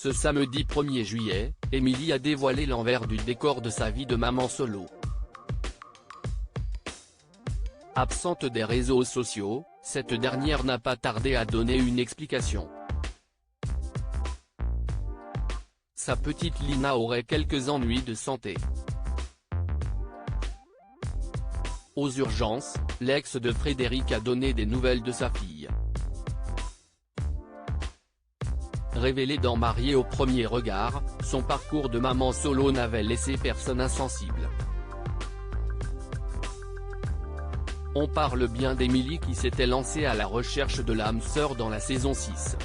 Ce samedi 1er juillet, Émilie a dévoilé l'envers du décor de sa vie de maman solo. Absente des réseaux sociaux, cette dernière n'a pas tardé à donner une explication. Sa petite Lina aurait quelques ennuis de santé. Aux urgences, l'ex de Frédéric a donné des nouvelles de sa fille. Révélé dans Mariée au premier regard, son parcours de maman solo n'avait laissé personne insensible. On parle bien d'Émilie qui s'était lancée à la recherche de l'âme sœur dans la saison 6.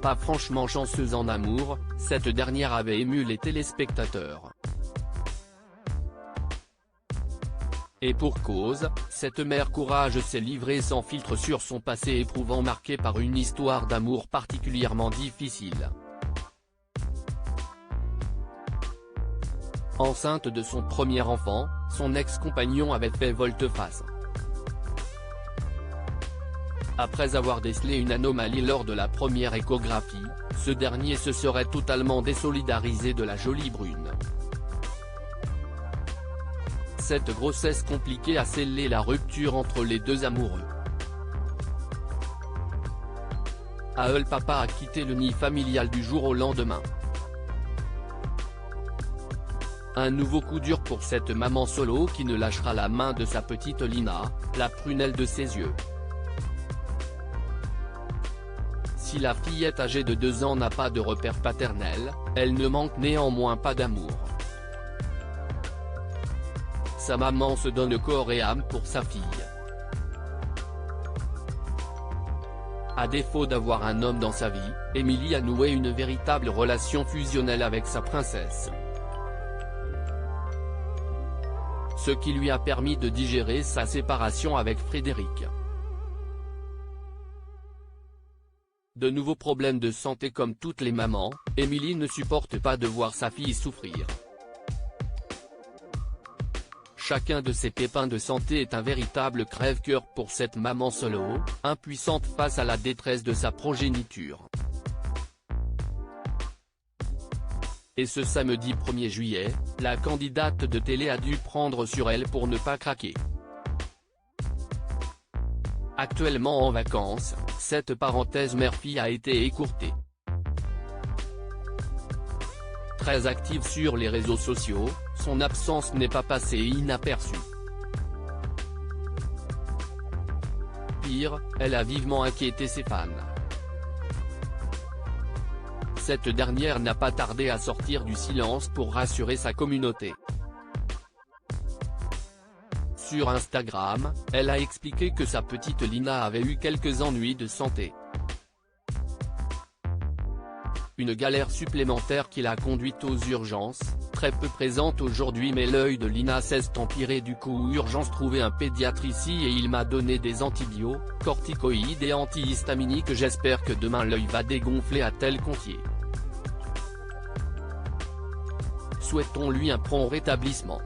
Pas franchement chanceuse en amour, cette dernière avait ému les téléspectateurs. Et pour cause, cette mère courage s'est livrée sans filtre sur son passé éprouvant marqué par une histoire d'amour particulièrement difficile. Enceinte de son premier enfant, son ex-compagnon avait fait volte-face. Après avoir décelé une anomalie lors de la première échographie, ce dernier se serait totalement désolidarisé de la jolie brune. Cette grossesse compliquée a scellé la rupture entre les deux amoureux. Aeul Papa a quitté le nid familial du jour au lendemain. Un nouveau coup dur pour cette maman solo qui ne lâchera la main de sa petite Lina, la prunelle de ses yeux. Si la fillette âgée de 2 ans n'a pas de repère paternel, elle ne manque néanmoins pas d'amour. Sa maman se donne corps et âme pour sa fille. À défaut d'avoir un homme dans sa vie, Émilie a noué une véritable relation fusionnelle avec sa princesse. Ce qui lui a permis de digérer sa séparation avec Frédéric. De nouveaux problèmes de santé comme toutes les mamans, Émilie ne supporte pas de voir sa fille souffrir. Chacun de ces pépins de santé est un véritable crève-cœur pour cette maman solo, impuissante face à la détresse de sa progéniture. Et ce samedi 1er juillet, la candidate de télé a dû prendre sur elle pour ne pas craquer. Actuellement en vacances, cette parenthèse mère-fille a été écourtée. Très active sur les réseaux sociaux, son absence n'est pas passée inaperçue. Pire, elle a vivement inquiété ses fans. Cette dernière n'a pas tardé à sortir du silence pour rassurer sa communauté. Sur Instagram, elle a expliqué que sa petite Lina avait eu quelques ennuis de santé. Une galère supplémentaire qui l'a conduite aux urgences, très peu présente aujourd'hui mais l'œil de Lina s'est empiré du coup urgence trouver un pédiatre ici et il m'a donné des antibiotiques, corticoïdes et antihistaminiques j'espère que demain l'œil va dégonfler a-t-elle confié. Souhaitons-lui un prompt rétablissement.